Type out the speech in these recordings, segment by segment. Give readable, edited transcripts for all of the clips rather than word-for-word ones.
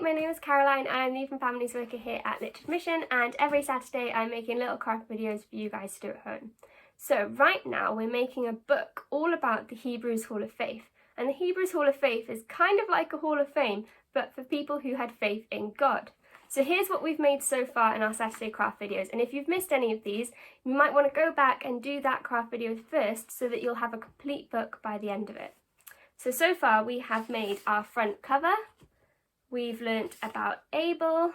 my name is Caroline. I'm the Youth and Families Worker here at Litchfield Mission, and every Saturday I'm making little craft videos for you guys to do at home. So right now we're making a book all about the Hebrews Hall of Faith. And the Hebrews Hall of Faith is kind of like a Hall of Fame, but for people who had faith in God. So here's what we've made so far in our Saturday craft videos. And if you've missed any of these, you might want to go back and do that craft video first so that you'll have a complete book by the end of it. So far we have made our front cover. We've learnt about Abel,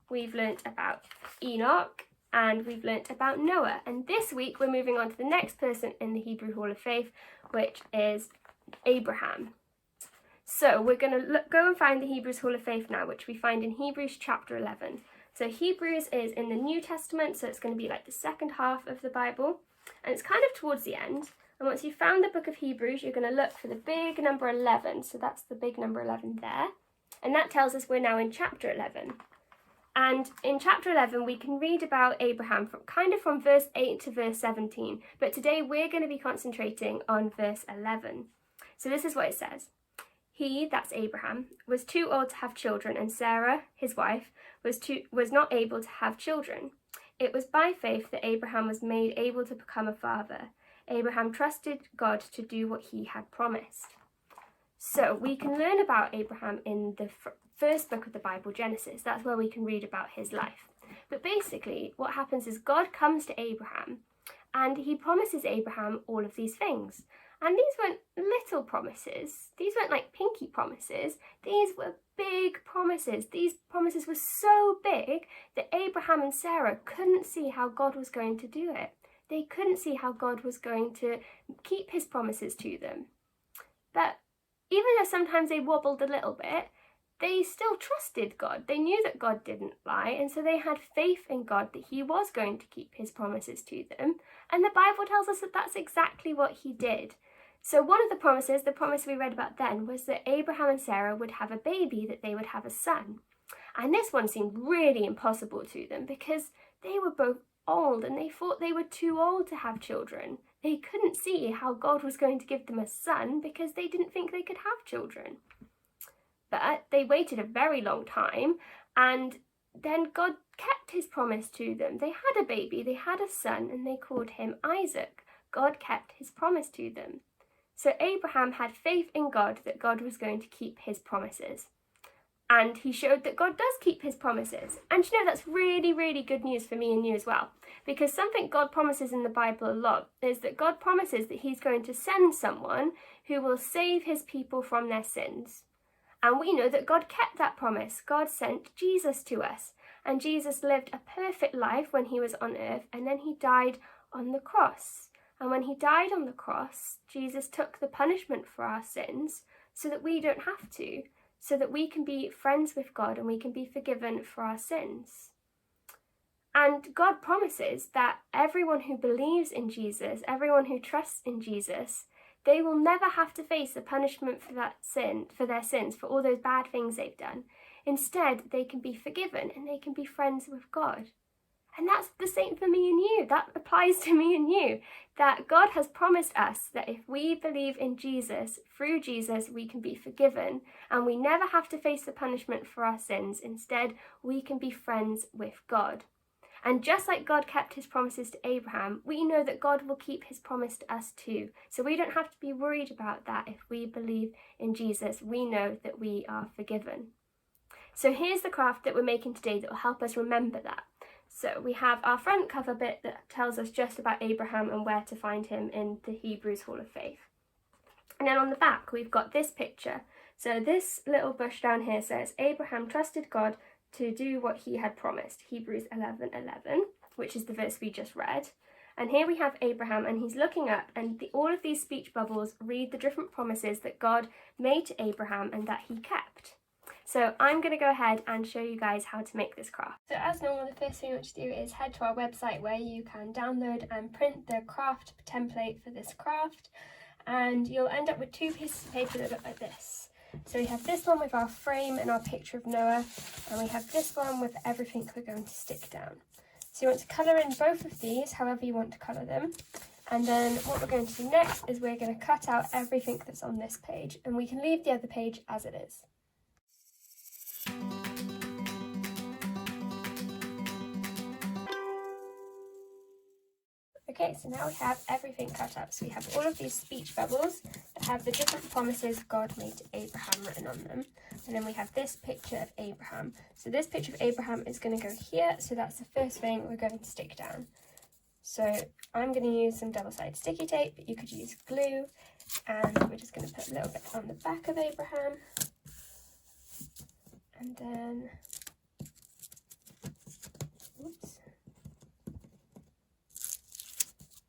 we've learnt about Enoch, and we've learnt about Noah. And this week we're moving on to the next person in the Hebrew Hall of Faith, which is Abraham. So we're going to go and find the Hebrews Hall of Faith now, which we find in Hebrews chapter 11. So Hebrews is in the New Testament, so it's going to be like the second half of the Bible, and it's kind of towards the end. And once you've found the book of Hebrews, you're going to look for the big number 11, so that's the big number 11 there. And that tells us we're now in chapter 11. And in chapter 11, we can read about Abraham from verse 8 to verse 17. But today we're going to be concentrating on verse 11. So this is what it says. He, that's Abraham, was too old to have children, and Sarah, his wife, was not able to have children. It was by faith that Abraham was made able to become a father. Abraham trusted God to do what he had promised. So we can learn about Abraham in the first book of the Bible, Genesis. That's where we can read about his life. But basically what happens is God comes to Abraham and he promises Abraham all of these things. And these weren't little promises. These weren't like pinky promises. These were big promises. These promises were so big that Abraham and Sarah couldn't see how God was going to do it. They couldn't see how God was going to keep his promises to them. But even though sometimes they wobbled a little bit, they still trusted God. They knew that God didn't lie, and so they had faith in God that he was going to keep his promises to them. And the Bible tells us that that's exactly what he did. So one of the promises, the promise we read about then, was that Abraham and Sarah would have a baby, that they would have a son. And this one seemed really impossible to them because they were both old and they thought they were too old to have children. They couldn't see how God was going to give them a son because they didn't think they could have children. But they waited a very long time, and then God kept his promise to them. They had a baby, they had a son, and they called him Isaac. God kept his promise to them. So Abraham had faith in God that God was going to keep his promises. And he showed that God does keep his promises. And you know, that's really, really good news for me and you as well. Because something God promises in the Bible a lot is that God promises that he's going to send someone who will save his people from their sins. And we know that God kept that promise. God sent Jesus to us. And Jesus lived a perfect life when he was on earth, and then he died on the cross. And when he died on the cross, Jesus took the punishment for our sins so that we don't have to. So that we can be friends with God and we can be forgiven for our sins. And God promises that everyone who believes in Jesus, everyone who trusts in Jesus, they will never have to face the punishment for their sins, for all those bad things they've done. Instead, they can be forgiven and they can be friends with God. And that's the same for me and you. That applies to me and you. That God has promised us that if we believe in Jesus, through Jesus, we can be forgiven and we never have to face the punishment for our sins. Instead, we can be friends with God. And just like God kept his promises to Abraham, we know that God will keep his promise to us too. So we don't have to be worried about that. If we believe in Jesus, we know that we are forgiven. So here's the craft that we're making today that will help us remember that. So we have our front cover bit that tells us just about Abraham and where to find him in the Hebrews Hall of Faith. And then on the back, we've got this picture. So this little bush down here says, Abraham trusted God to do what he had promised. Hebrews 11:11, which is the verse we just read. And here we have Abraham, and he's looking up, and all of these speech bubbles read the different promises that God made to Abraham and that he kept. So I'm going to go ahead and show you guys how to make this craft. So as normal, the first thing you want to do is head to our website where you can download and print the craft template for this craft. And you'll end up with two pieces of paper that look like this. So we have this one with our frame and our picture of Noah, and we have this one with everything we're going to stick down. So you want to colour in both of these however you want to colour them. And then what we're going to do next is we're going to cut out everything that's on this page, and we can leave the other page as it is. Okay, so now we have everything cut up. So we have all of these speech bubbles that have the different promises God made to Abraham written on them. And then we have this picture of Abraham. So this picture of Abraham is going to go here. So that's the first thing we're going to stick down. So I'm going to use some double-sided sticky tape. You could use glue. And we're just going to put a little bit on the back of Abraham. And then, oops.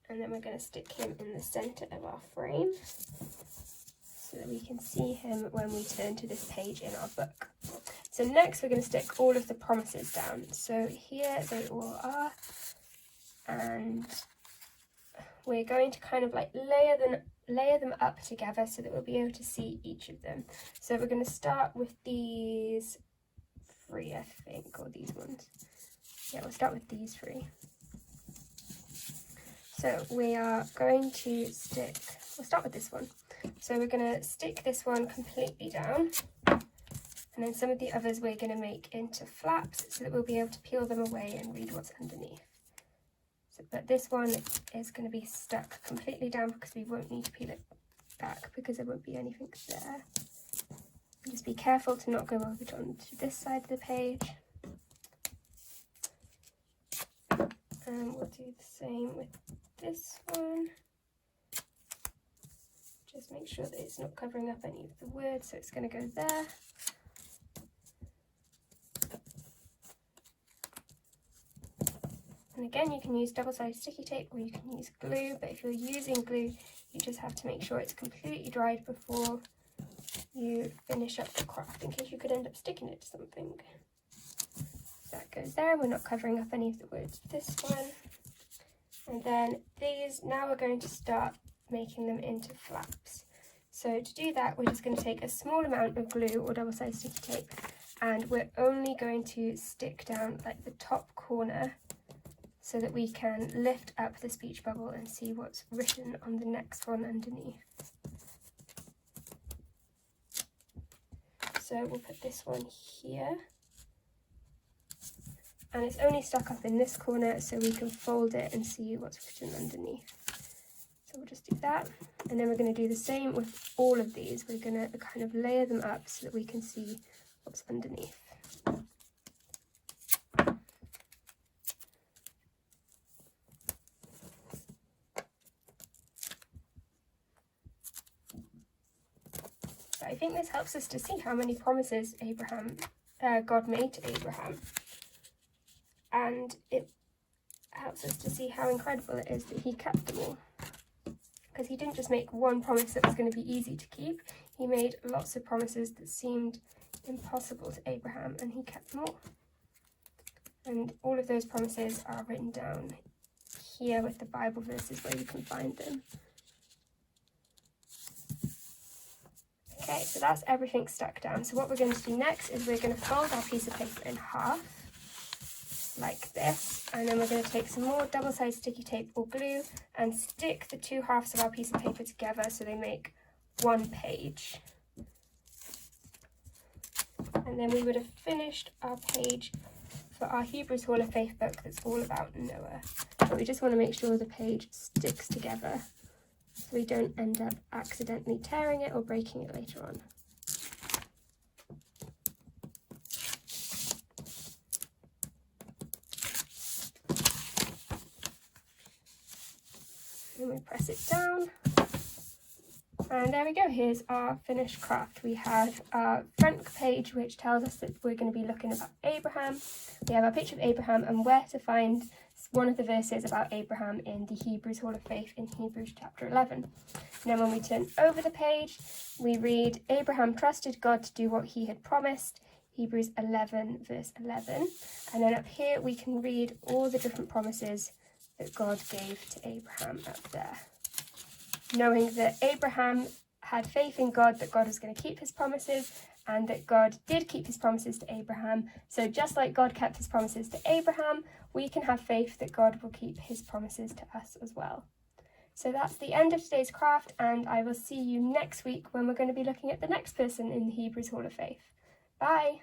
And then we're going to stick him in the centre of our frame so that we can see him when we turn to this page in our book. So next we're going to stick all of the promises down. So here they all are, and we're going to kind of like layer them up together so that we'll be able to see each of them. So we're going to start with these 3, I think, or these ones. Yeah, we'll start with these 3. So we are going to we'll start with this one. So we're going to stick this one completely down, and then some of the others we're going to make into flaps so that we'll be able to peel them away and read what's underneath. So, but this one is going to be stuck completely down because we won't need to peel it back because there won't be anything there. Just be careful to not go over onto this side of the page. And we'll do the same with this one. Just make sure that it's not covering up any of the words, so it's going to go there. And again, you can use double-sided sticky tape or you can use glue, but if you're using glue, you just have to make sure it's completely dried before you finish up the craft, in case you could end up sticking it to something. That goes there. We're not covering up any of the words with this one. And then these, now we're going to start making them into flaps. So to do that, we're just going to take a small amount of glue or double-sided sticky tape, and we're only going to stick down like the top corner so that we can lift up the speech bubble and see what's written on the next one underneath. So we'll put this one here. And it's only stuck up in this corner so we can fold it and see what's written underneath. So we'll just do that. And then we're going to do the same with all of these. We're going to kind of layer them up so that we can see what's underneath. So I think this helps us to see how many promises God made to Abraham. And it helps us to see how incredible it is that he kept them all. Because he didn't just make one promise that was going to be easy to keep, he made lots of promises that seemed impossible to Abraham, and he kept them all. And all of those promises are written down here with the Bible verses where you can find them. Okay, so that's everything stuck down. So what we're going to do next is we're going to fold our piece of paper in half, like this, and then we're going to take some more double-sided sticky tape or glue and stick the 2 halves of our piece of paper together so they make one page. And then we would have finished our page for our Hebrews Hall of Faith book that's all about Noah. But we just want to make sure the page sticks together so we don't end up accidentally tearing it or breaking it later on. And we press it down, and there we go. Here's our finished craft. We have our front page which tells us that we're going to be looking about Abraham. We have our picture of Abraham and where to find one of the verses about Abraham in the Hebrews Hall of Faith in Hebrews chapter 11. And then when we turn over the page, we read, Abraham trusted God to do what he had promised, Hebrews 11 verse 11. And then up here we can read all the different promises that God gave to Abraham up there. Knowing that Abraham had faith in God, that God was going to keep his promises, and that God did keep his promises to Abraham. So just like God kept his promises to Abraham, we can have faith that God will keep his promises to us as well. So that's the end of today's craft, and I will see you next week when we're going to be looking at the next person in the Hebrews Hall of Faith. Bye!